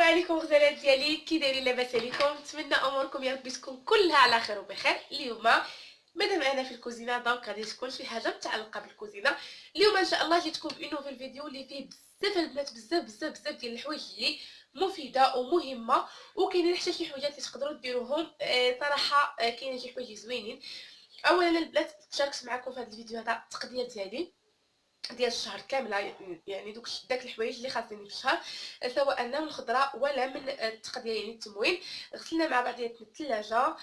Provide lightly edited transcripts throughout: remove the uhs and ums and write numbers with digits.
عليكم غزالات ديالي، كي دايرين؟ لاباس عليكم؟ نتمنى اموركم يا ربي تكون كلها على خير وبخير. اليوم مادام انا في الكوزينه دونك غادي تكون شي حاجه متعلقه بالكوزينه. اليوم ان شاء الله جيتكم بانوفيل فيديو اللي فيه بزاف البنات، بزاف ديال الحوايج اللي مفيده ومهمه، وكاينين حتى شي حويجات اللي تقدروا ديروهم. صراحه كاينين شي حوايج زوينين. اولا البنات شاركت معكم في هذا الفيديو هذا التقضيه ديال الشهر كامله، يعني داك الحوايج اللي خاصني في الشهر، سواء من الخضره ولا من التقضيه يعني التموين. غسلنا مع بعضياتنا الثلاجه.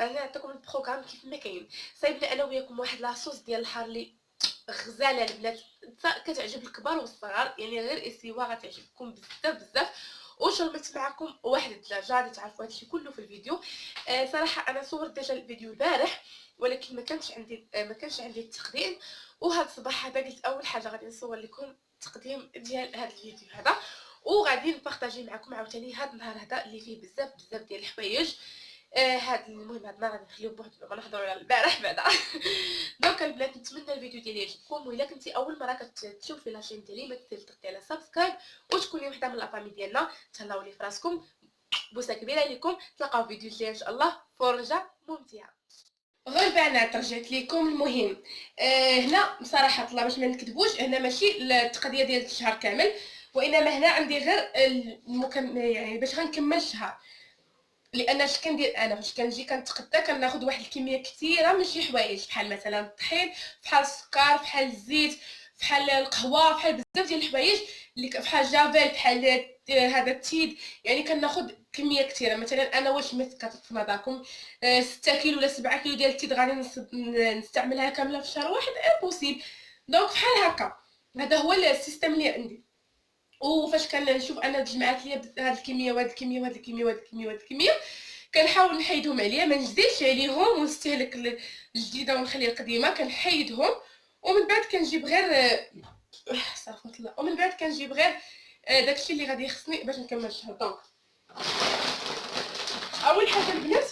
انا نعطيكم البروغرام كيف ما كاين. صايبنا انا وياكم واحد لاصوص ديال الحار اللي غزاله البنات، كتعجب الكبار والصغار، يعني غير اسيوا غتعجبكم بزاف. وشربت معكم واحد الثلاجه، غادي تعرفوا هادشي كله في الفيديو. صراحه انا صورت ديجا الفيديو البارح، ولكن ما كانش عندي التقديم. وهذا الصباح هذا قلت اول حاجه غادي نصور لكم التقديم ديال هذا الفيديو هذا، وغادي نبارطاجي معكم عاوتاني هذا النهار هذا اللي فيه بزاف ديال الحوايج. هذا المهم هذا النهار غادي نخليوه بوحدو، ما نهضروا على البارح بعدا. دونك البنات نتمنى الفيديو ديالي يعجبكم، والا كنتي اول مره كتشوفي لاشين ديالي ما تنسيش تضغطي على سبسكرايب وتكوني وحده من لافامي ديالنا. تهلاو لي فراسكم، بوسه كبيره لكم. تلقاو فيديو جديد ان شاء الله، فرجه ممتعه. غير البنات رجعت لكم. المهم هنا بصراحه طلع باش ما نكذبوش، هنا ماشي التقضيه ديال الشهر كامل، وانما هنا عندي غير يعني باش غنكمل الشهر. لان اش كندير انا فاش كنجي كنتقدى كناخذ واحد الكميه كثيره من شي حوايج، بحال مثلا الطحين، بحال السكر، بحال الزيت، بحال القهوه، بحال بزاف ديال الحوايج اللي بحال جافيل، بحال هذا التيد. يعني كناخذ كميه كثيره. مثلا انا واش مسكه في نظركم 6 كيلو ولا 7 كيلو ديال التيد غادي نستعملها كامله في شهر واحد؟ امبوسيبل. دونك بحال هكا، هذا هو السيستم اللي عندي. وفاش كنشوف انا جمعات ليا هاد الكميه وهاد الكميه وهاد الكميه وهاد الكميه وهاد الكميه، كنحاول نحيدهم عليا، ما نزيدش عليهم ونستهلك الجديده ونخلي القديمه. كنحيدهم ومن بعد كنجيب غير صافي الله، ومن بعد كنجيب غير داكشي اللي غادي يخصني باش نكمل الشهر. دونك اول حاجه البنات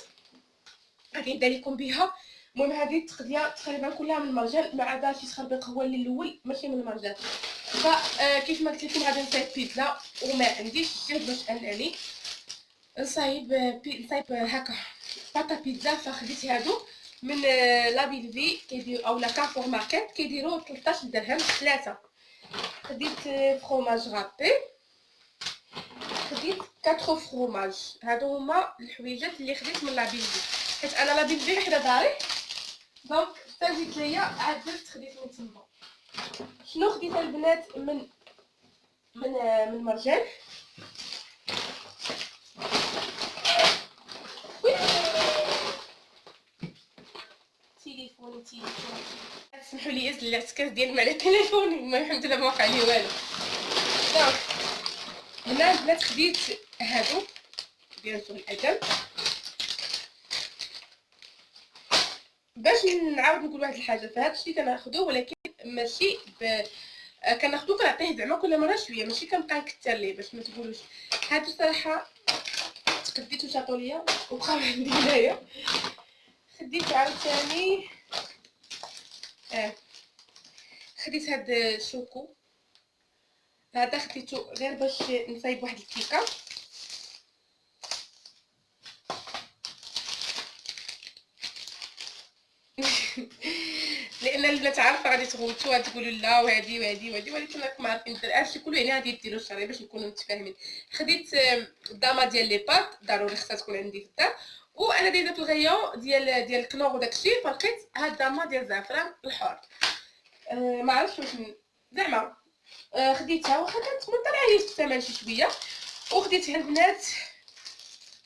غادي نبدا لكم بها. المهم هذه التقضيه تقريبا كلها من المرجان، ما عدا شي تخربيق هو اللي الاول ماشي من المرجان. فكيف ما قلت لكم غادي نصايب بيتزا، وما عنديش جهد باش انني نصايب هكا باطا بيتزا. فخديت هادو من لا بيلفي كيديروا اولا كارفور ماركت، كيديروا 13 درهم ثلاثه. خديت فروماج غابي، خديت 4 فروماج. هادو هما الحويجات اللي خديت من لا بيلفي، حيت انا لا بيلفي حدا داري. دونك حتى جيت ليا عاد درت خديت من تما. شنو خديت البنات من مرجان؟ تليفوني سمحوا لي يزل العسكر ديال مع تليفوني، ما الحمد لله ما وقع لي والو. دونك هنا البنات خديت هادو ديال سوق الادم. باش نعاود نقول واحد الحاجه، فهاد الشيء كناخذوه ولكن ماشي كناخذوه كنعطيه زعما كل مره شويه، ماشي كنبقى نكثر ليه باش ما تقولوش. هادو صراحه تقديتو شاطو ليا وبقاو عندي هنايا. خديت عاوتاني خديت هاد الشوكو هذا، خديتو غير باش نصايب واحد الكيكه. لان البنات عارفه غادي تغوتوا غادي تقولوا لا وهادي ولكن راكم عارفين هادشي كله يعني غادي ديروا الشهريه باش نكونوا متفاهمين. خديت الداما ديال لي بات، ضروري خصها تكون عندي في الدار. وانا دايره في الغيون ديال الكنور وداكشي، فلقيت هاد الداما ديال الزعفران الحر. ما عرفتش واش زعما خديتها واخا كانت مطلعه لي الثمن شي شويه. وخديت البنات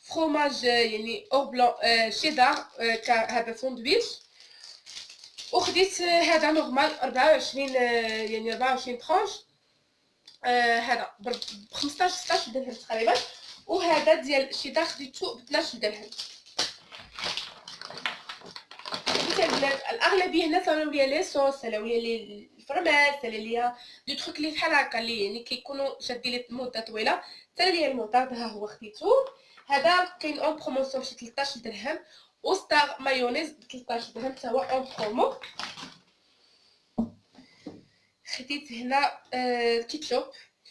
فروماج يعني او بلون شيدار هذا ساندويتش. وخديت هذا نورمال 24 يعني 24 طرونش، هذا ب 15 16 درهم تقريبا. وهذا ديال الشيدار خديته ب 12 درهم. خديت البنات الاغلبيه هنا صراو ليا لي صوص، صراو ليا الفرماج، صراو ليا دي تروك اللي بحال هكا اللي يعني كيكونوا شادين لي مده طويله. صراو ليا الموطاد، ها هو خديته. هذا كاين اون بروموسيون بشي 13 درهم. وستار مايونيز ب 13 درهم حتى هو اون برومو. خديت هنا كيتشوب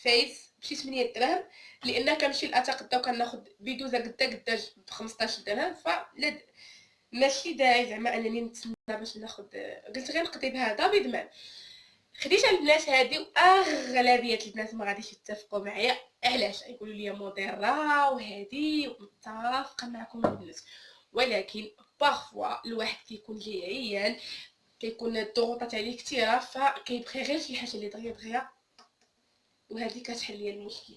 فايس بشي 8 دراهم، لان كنمشي لاتقدا وكناخذ بيدوزه قداج ب 15 درهم، فلا ماشي داعي زعما انني نتسنى باش ناخذ. قلت غير نقضي بهذا بضمان. خديت البنات هادي، واغلبيه البنات ما غاديش يتفقوا معايا. علاش؟ يقولوا لي مضره وهادي، ومتفقه معكم البنات، ولكن بارفوا الواحد كيكون ليه عيان، كيكون الضغوطات عليه كثيره، فكيبغي غير شي حاجه اللي دغيا، وهذه كتحل لي المشكل.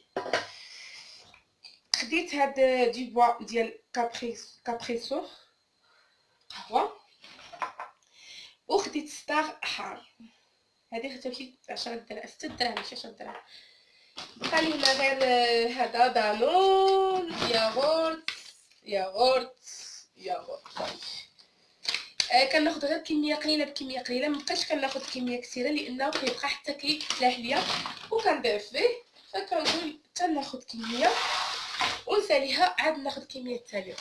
خديت هاد دي بوا ديال كابريسو قهوه، وخديت ستار حار. هذه خديتها بشي 10 دراهم 6 دراهم ماشي 10 دراهم. بقى لي هنا غير هذا دانون، ياغورت. كناخذ غير كميه قليله بكميه قليله، مابقيتش كناخذ كميه كثيره لانه كيبقى حتى كيتلاح ليا وكنضيف فيه، فكنقول حتى ناخذ كميه ونساليها عاد ناخذ كميه ثانيه.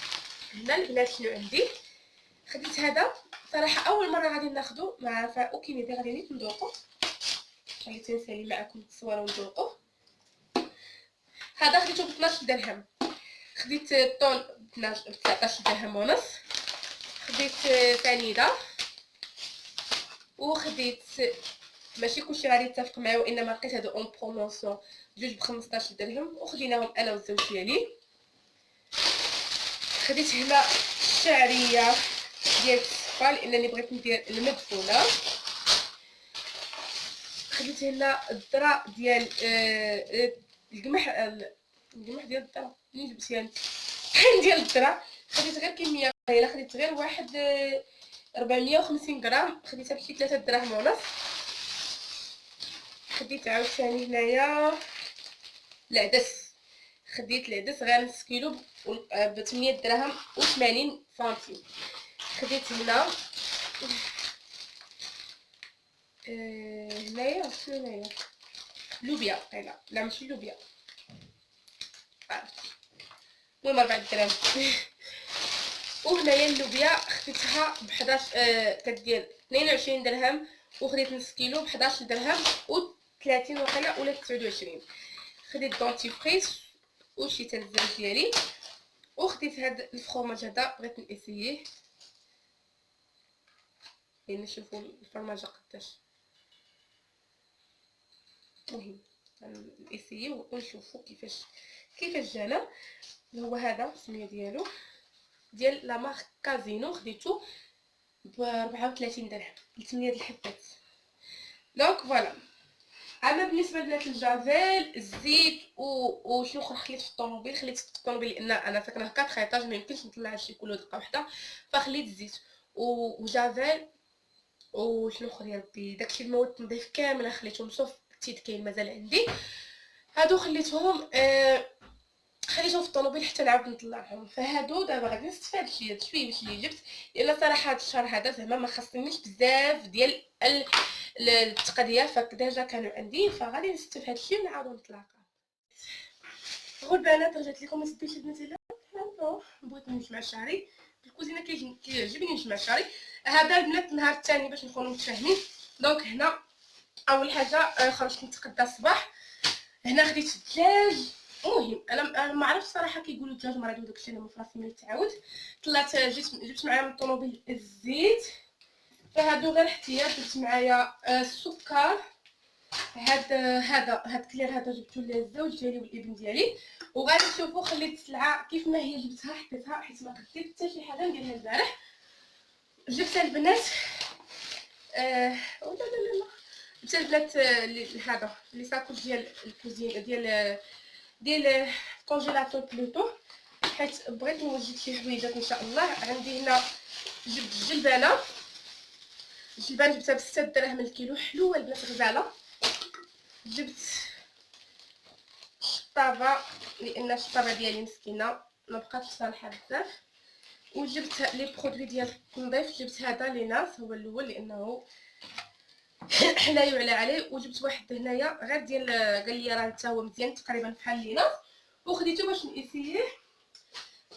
هنا البنات شنو عندي؟ خديت هذا صراحه اول مره غادي ناخذو، ما عارفه وكيما داير غادي ندوقو، خليت نسالي معكم التصويره وندوقو. هذا خديته ب 12 درهم، خديت طون ب 19 درهم ونص، خديت فانيلا، وخديت ماشي كلشي غادي يتفق معايا، وانما لقيت هادو اون بروموسيون جوج ب 15 درهم، وخديناهم انا والزوج ديالي. خديت هنا الشعريه ديال الصفا لانني بغيت ندير المدفونه. خديت هنا الذره ديال القمح ديال الذره، منين جبتيها انت؟ ديال الذره. خديت غير كميه قليله، خديت غير واحد 450 غرام، خديتها بشي 3 دراهم ونص. خديت عاوتاني هنايا العدس، خديت العدس غير نص كيلو ب 8 دراهم و80 سنتيم. خديت هنا هنايا شنو هنايا لوبيا، لا ماشي لوبيا، المهم 4 دراهم. وهنايا اللوبيا خديتها ب 11 كدير 22 درهم، وخديت نص كيلو ب 11 درهم و30 وقيله ولا 29. خديت دونتيفريس وشي تاع الزوج ديالي، وخديت هاد الفرماج هذا بغيت ناسييه، يعني نشوفوا الفرماج قداش. المهم ناسييه ونشوفوا كيفاش جانا. هو هذا السميه ديالو ديال لا مارك كازينو، خديته ب 34 درهم ل 8 الحبات. دونك فوالا. اما بالنسبه لبنات الجافيل الزيت وشنو اخر خليت في الطوموبيل، خليت في الطوموبيل لان انا ساكنه في 4 ايطاج، ما يمكنش نطلع هادشي كله دقه واحده، فخليت الزيت وجافيل وشنو اخر يا ربي داكشي المواد التنظيف كامله خليتهم، صوف التيد كاين مازال عندي، هادو خليتهم خليتهم في الطوموبيل حتى نعاود نطلعهم. فهادو دابا غادي نستفاد شي شويه باش اللي جبت، لان صراحه هاد الشهر هذا زعما ما خصنيش بزاف ديال التقديه، فديجا كانوا عندي، فغادي نستفاد شي ونعاود نطلع. هو البنات رجعت لكم، ما سديتش البنات الا بغيت نجمع شعري في الكوزينه، كيعجبني نجمع شعري. هذا البنات النهار الثاني باش نكونوا متفاهمين. دونك هنا اول حاجه خرجت نتقدى الصباح، هنا خديت الدجاج. المهم انا ما عرفتش صراحه كيقولوا الدجاج مريض وداكشي، انا ما فراسي ما يتعاود. طلعت جبت معايا من الطوموبيل الزيت، فهادو غير احتياط. جبت معايا السكر، هاد كلير هذا جبتو للزوج ديالي والابن ديالي. وغادي تشوفوا خليت السلعه كيف ما هي جبتها حطيتها، حيت ما خديت حتى شي حاجه نديرها البارح. جبت البنات لا لا لا جبت البنات هذا لي ساكوش ديال الكوزين ديال الكونجيلاتور بلوتو، حيت بغيت نوجد شي حويجات ان شاء الله. عندي هنا جبت الجلبانه جبتها ب6 دراهم الكيلو، حلوه البنات غزاله. جبت الشطابه لان الشطابه ديالي مسكينه ما بقاتش صالحه بزاف. وجبت لي برودوي ديال التنظيف، جبت هذا ليناس هو الاول لانه حلايو على عليه، وجبت واحد هنايا غير ديال قال لي راه حتى هو مزيان تقريبا بحال ليناس، وخديته باش ناسيه.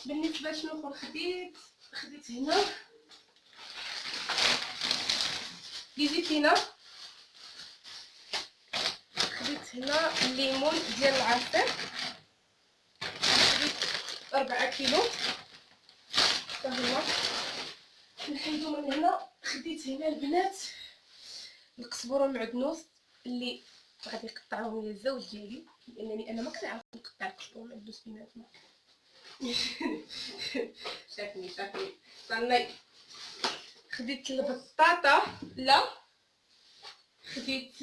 بالنسبه شنو اخر خديت هنا لي زيتينا، خديت هنا الليمون ديال العصير، خديت 4 كيلو حتى هو. نحيدو من هنا. خديت هنا البنات القزبر والمعدنوس اللي غادي يقطعوهم لي الزوج ديالي، لانني انا ما كنعرف نقطع القزبر والمعدنوس بيناتهم. شافني صني. خديت البطاطا، لا خديت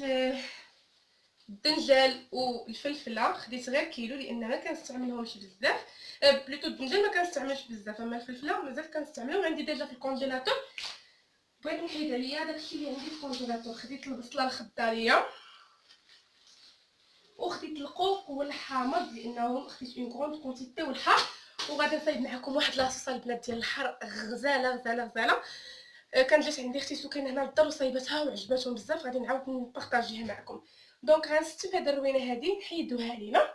الدنجال والفلفله، خديت غير كيلو لان ما كنستعملهمش بزاف. بلوتو الدنجال ما كنستعملش بزاف، اما الفلفله مازال كنستعملهم، عندي ديجا في الكونجيلاتور. بغيت نحيد عليا داكشي اللي عندي في الكونجيلاتور. خديت البصله الخضاريه وخديت القوق والحامض لانه خديت اون كروند كونتيتي والحار. وغادي نصايب معكم واحد لاصوصه البنات ديال الحر غزاله. كان جات عندي اختي سكان هنا للدار وصايبتها وعجباتهم بزاف، غادي نعاود نبارطاجيها معكم. دونك غنستف هاد الروينه هادي نحيدوها لينا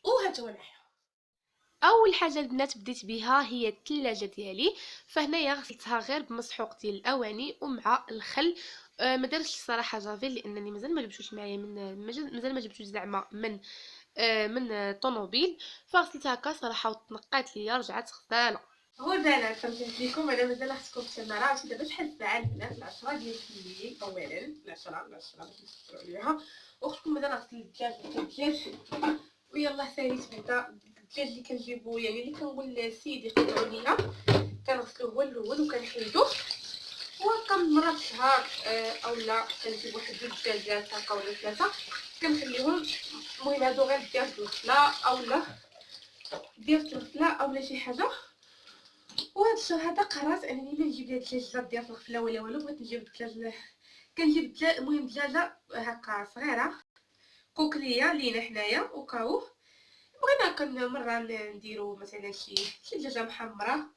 وهانتوما معايا. اول حاجه البنات بديت بها هي الثلاجه ديالي. فهنايا غسلتها غير بمسحوق ديال الاواني ومع الخل. ما درتش الصراحه جافيل لانني مازال ما جبتوش معايا مازال ما جبتوش زعما من طوموبيل. فغسلتها هكا صراحه وتنقات ليا، رجعت غساله. هو البنات فهمت لكم انا مازال خصكم تسمعوا. عرفتي دابا شحال الساعه البنات؟ 10 ديال الليل. اولا 10 باش تفكروا عليها. وختكم مازال غسل الدجاج ويلا ساليت بعدا الدجاج اللي كنجيبو، يعني اللي كنقول سيدي قطعوا ليا كنغسلوه هو الاول وكنحيدوه. وهكا من مرات شهر اولا كنجيب واحد 2 دجاجات هكا ولا 3 كنخليهم. المهم هادو غير ديال الغسله اولا اولا شي حاجه. وهاد الشهر هذا قررت انني ما نجيب لهاد الدجاجات ديال الغفله ولا والو. بغيت نجيب الدجاج، كنجيب المهم دجاجه هكا صغيره كوكليه لينا حنايا وكاو. بغينا هكا مره نديرو مثلا شي دجاجه محمره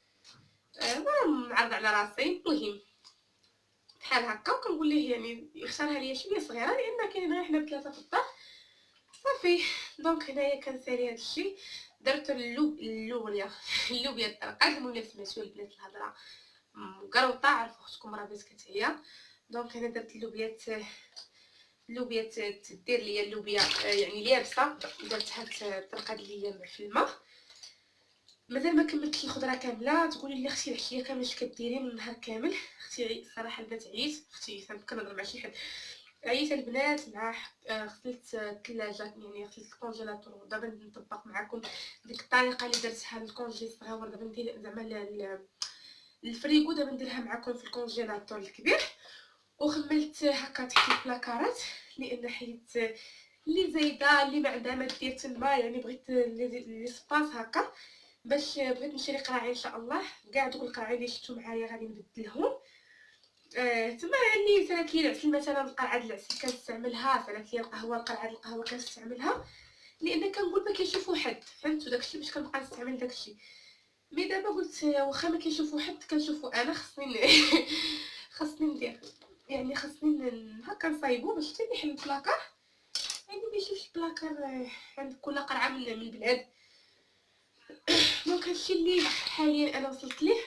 نعرض على راسي. المهم بحال هكا وكنقول ليه يعني يختارها ليا شويه صغيره لان كاينين غير حنا 3 في الدار صافي. دونك هنايا كنسالي هذا الشيء. درت اللوبيا الدرقات. المهم سمعتوا البنات الهضره مقروطه، عرفوا اختكم راه بس كتعيا. دونك انا درت اللوبيات تدير ليا اللوبيا يعني اليابسه. درتها ترقد ليا في الماء. مازال ما كملتش الخضره كامله. تقولي لي اختي العشيه كامله اش كديري من النهار كامل؟ اختي الصراحه البنات عييت. اختي كنهضر مع شي حد عييت البنات مع غسلت الثلاجه يعني غسلت الكونجيلاتور. ودابا نطبق معكم ديك الطريقه اللي درتها للكونجي الصغير دابا ندير زعما الفريغو. دابا نديرها معكم في الكونجيلاتور الكبير. وخملت هكا تحت البلاكارات لان حيت اللي زايده اللي ما عندها ما دير تما، يعني بغيت لي سباس هكا باش بغيت نشري قراعي ان شاء الله. كاع دوك القراعي اللي شفتو معايا غادي نبدلهم. تما يعني سالات لي العسل مثلا القرعه ديال العسل كنستعملها، سالات لي القهوه القرعه ديال القهوه كنستعملها لان كنقول ما كيشوفوا حد. فهمتوا داكشي باش كنبقى نستعمل داكشي. مي دابا قلت واخا ما كيشوفوا حد كنشوفوا انا. خاصني ندير يعني هكا نصايبو باش حتى نحل البلاكار يعني ما يشوفش البلاكار عند كل قرعه من البلاد. دونك هادشي اللي حاليا انا وصلت ليه.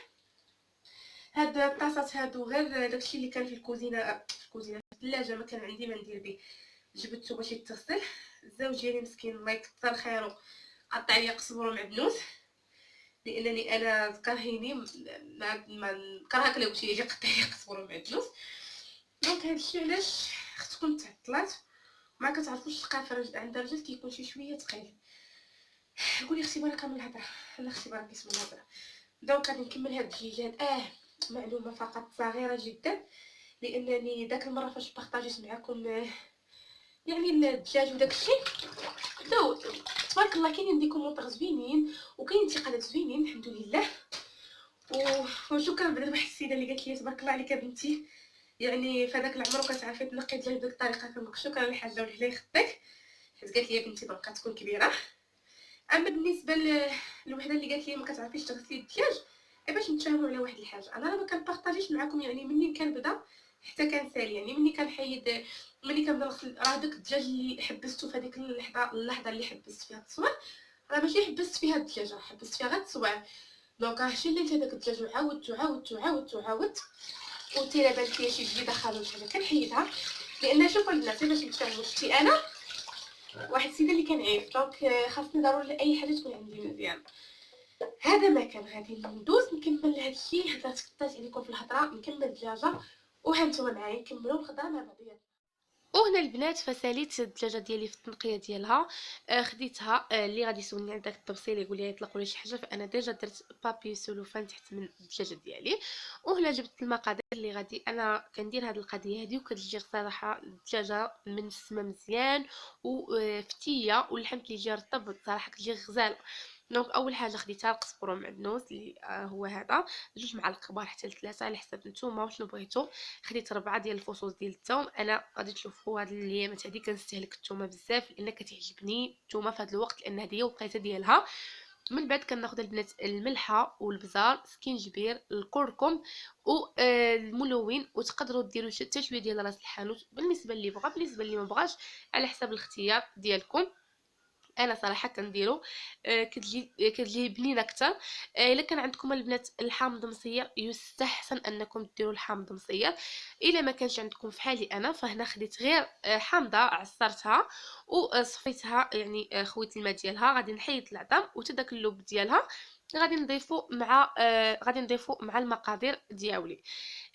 هاد الطاسات هادو غير داكشي اللي كان في الكوزينه في الثلاجه ما كان عندي ما ندير به، جبدته باش يتغسل. الزوج ديالي مسكين الله يكثر خيره قطع لي قزبر ومعدنوس لانني انا كرهيني ما كرهك لو شي يجي قطع لي قزبر ومعدنوس. دونك هادشي علاش اختكم تعطلات ما كتعرفوش الثقافه عند الرجال كيكون شي شويه ثقيل. قولي اختي بارك من الهضره. لا اختي بارك اسم الهضره. دونك غادي نكمل هاد الدجاجات. معلومه فقط صغيره جدا لانني داك المره فاش بارطاجيت معكم يعني الدجاج وداكشي بداو تبارك الله كاينين دي كومونطير زوينين وكاين انتقادات زوينين الحمد لله. وشكرا بعدا لواحد السيده اللي قالت لي تبارك الله عليك بنتي، يعني فداك العمر وكتعرفي تنقي الدجاج بديك الطريقه. كنقول شكرا الحاجه وحله يخطيك حيت قالت لي بنتي دونك كتكون كبيره. اما بالنسبه للوحده اللي قالت لي ما كتعرفيش تغسلي الدجاج باش نتفاهموا على واحد الحاجه. انا ما كنبارطاجيش معكم يعني منين كنبدا حتى كنسالي، يعني ملي كنحيد ملي كنبدا نغسل راه داك الدجاج اللي حبستو في هذيك اللحظه اللي حبست فيها التصوير راه ماشي حبست فيها الدجاجه، حبست فيها غير التصوير. دونك راه شليت هذاك الدجاج وعاودت وتيرا بانت ليا شي جديده خالو حاجه كنحيدها لان شوفوا البنات باش نتفاهموا. شتي انا واحد السيده اللي كنعيش دونك خاصني ضروري اي حاجه تكون عندي مزيان. هذا ما كان غادي ندوز نكمل هادشي. هضرت قطعت عليكم في الهضره، نكمل الدجاجه وهانتوما معايا نكملوا الخضره مع بعضياتنا. وهنا البنات فساليت الدجاجه ديالي في التنقيه ديالها. خديتها. اللي غادي يسولني على داك التفصيل يقول لي يطلقوا لي شي حاجه، فانا ديجا درت بابي سولوفان تحت من الدجاجه ديالي. وهنا جبت المقادير اللي غادي انا كندير هذه القضيه هذه، وكتجي صراحه الدجاجه من السما مزيان وفتيه، واللحم كيجي رطب صراحه كتجي غزاله. دونك اول حاجه خديتها القزبر معدنوس اللي هو هذا 2 معالق كبار حتى ل3 على حسب نتوما وشنو بغيتو. خديت 4 ديال الفصوص ديال الثوم. انا غادي تشوفوا هاد الايامات هادي كنستهلك الثومه بزاف لان كتعجبني الثومه في هذا الوقت لان هذه هي وقيته ديالها. من بعد كناخذ البنات الملحه والبزار سكينجبير الكركم والملون، وتقدروا ديروا حتى شويه ديال راس الحانوت بالنسبه اللي بغى، بالنسبه اللي ما بغاش على حسب الاختيار ديالكم. انا صراحه كنديرو كتجي بنينه اكثر. الا كان عندكم البنات الحامض مصير يستحسن انكم ديروا الحامض مصير. الا ما كانش عندكم فحالي انا فهنا خديت غير حامضه عصرتها وصفيتها، يعني خويت الماء ديالها. غادي نحيد العظم وتداك اللب ديالها غادي نضيفو مع المقادير دياولي.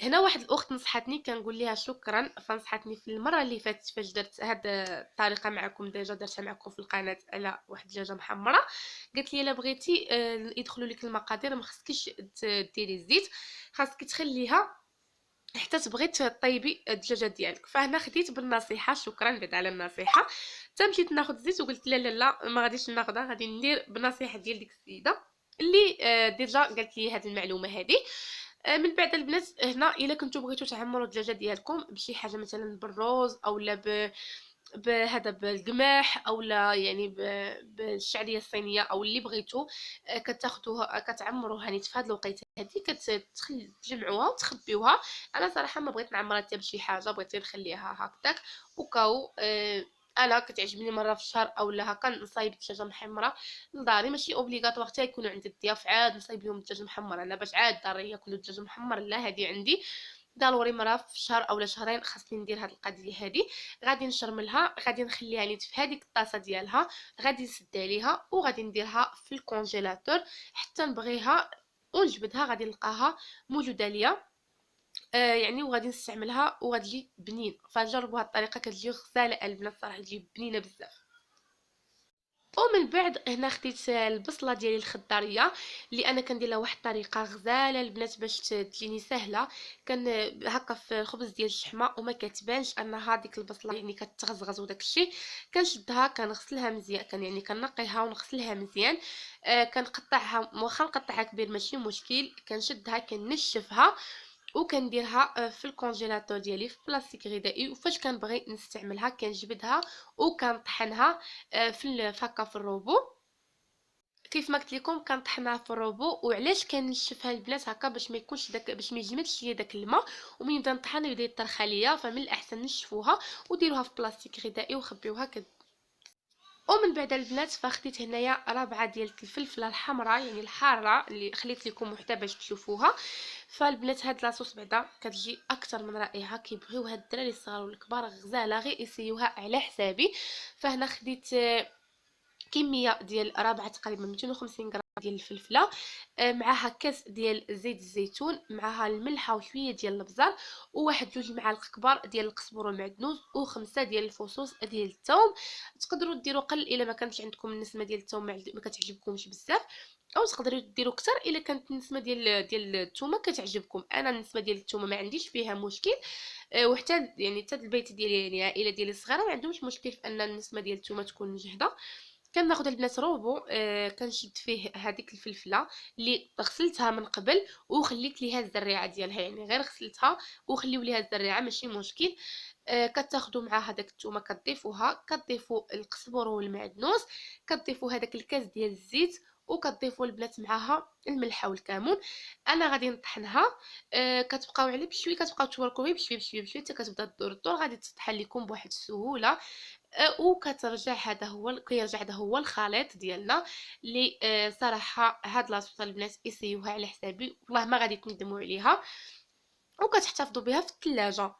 هنا واحد الاخت نصحتني كنقول لها شكرا، فنصحتني في المره اللي فاتت فاش درت هاد الطريقه معكم ديجا درتها معكم في القناه على واحد الدجاجه محمره. قالت لي الا بغيتي يدخلوا لك المقادير ما خصكيش ديري الزيت، خاصك تخليها حتى تبغي طيبي الدجاجه ديالك. فهنا خديت بالنصيحه، شكرا بعد على النصيحه. مشيت ناخذ الزيت وقلت لا لا لا ما غاديش ناخذها، غادي ندير بالنصيحه ديال ديك السيده اللي ديجا قالت لي هذه المعلومه هذه. من بعد البنات هنا الا كنتو بغيتو تعمروا الدجاجه ديالكم بشي حاجه مثلا بالروز اولا بهذا بالقماح اولا يعني بالشعريه الصينيه او اللي بغيتو، كتاخذوها كتعمروها نيت في هذه الوقيته هذه تجمعوها وتخبيوها. انا صراحه ما بغيت نعمرها حتى بشي حاجه، بغيت نخليها هكذاك وكاو. انا كتعجبني مره في الشهر اولا هكا نصايب دجاجه محمره لداري، ماشي اوبليغاتوار حتى يكونوا عند الضياف عاد نصايب لهم الدجاج محمر انا باش عاد داري ياكلوا الدجاج محمر. لا هذه عندي ضروري مره في الشهر اولا شهرين خاصني ندير هاد القضيه هذه. غادي نشرملها، غادي نخليها نيت في هذيك الطاسه ديالها، غادي نسد عليها وغادي نديرها في الكونجيلاتور حتى نبغيها ونجبدها غادي نلقاها موجوده ليا. يعني وغادي نستعملها وغادي تجي بنين. فجربوا هاد الطريقه كتجي غزاله البنات صراحه تجي بنينه بزاف. ومن بعد هنا خديت البصله ديالي الخضاريه اللي انا كندير لها واحد الطريقه غزاله البنات باش تجيني سهله. كان هكا في الخبز ديال الشحمه وما كتبانش انها هذيك البصله يعني كتغزغز وداك الشيء. كنشدها كنغسلها مزيان، يعني كنقيها ونغسلها مزيان. كنقطعها واخا نقطعها كبير ماشي مشكل، كنشدها كنشفها وكنديرها في الكونجيلاتور ديالي في بلاستيك غذائي. وفاش كنبغي نستعملها كنجبدها وكنطحنها هكا في الروبو كيف ما قلت لكم كنطحنها في الروبو. وعلاش كنشفها البنات هكا باش ما يكونش داك باش ما يجمدش ليا داك الماء ومن يبدا نطحن يبدا يطرخ ليا، فمن الاحسن نشفوها وديروها في بلاستيك غذائي وخبيوها ومن بعد البنات فخديت هنايا 4 ديال الفلفله الحمراء يعني الحاره اللي خليت لكم وحده باش تشوفوها. فالبنات هاد لاصوص بعدا كتجي اكثر من رائعه، كيبغيوها الدراري الصغار والكبار غزاله غير يسيوها على حسابي. فهنا خديت كميه ديال 4 تقريبا 250 غرام ديال الفلفله، معها كاس ديال زيت الزيتون، معها الملحه وشويه ديال البزار وواحد 2 معالق كبار ديال القزبر والمعدنوس و5 ديال الفصوص ديال الثوم. تقدروا ديروا قل الا ما كانش عندكم النسمه ديال الثوم ما كتعجبكمش بزاف، او تقدروا ديروا اكثر الا كانت النسمه ديال الثومه كتعجبكم. انا النسمه ديال الثومه ما عنديش فيها مشكل. وحتى يعني حتى البيت ديالي يعني العائله ديالي الصغيره ما عندهمش مشكل في ان النسمه ديال الثومه تكون مجهده. كناخذ البنات روبو كنشد فيه هذيك الفلفله اللي غسلتها من قبل وخليت ليها الزريعه ديالها، يعني غير غسلتها وخليو ليها الزريعه ماشي مشكل. كتاخذوا مع هذاك الثومه كتضيفوها، كتضيفوا القزبر والمعدنوس، كتضيفوا هذاك الكاس ديال الزيت وكتضيفوا البنات معاها الملحه والكمون. انا غادي نطحنها. كتبقاو عليه بشويه كتبقاو توركوا غير بشويه بشويه بشويه حتى كتبدا تدور الدور، غادي تطحن لكم بواحد السهوله. وكترجع كيرجع هذا هو الخليط ديالنا اللي صراحه هاد لاصوص البنات يسيوها على حسابي والله ما غادي تندموا عليها وكتحتفظوا بها في الثلاجه.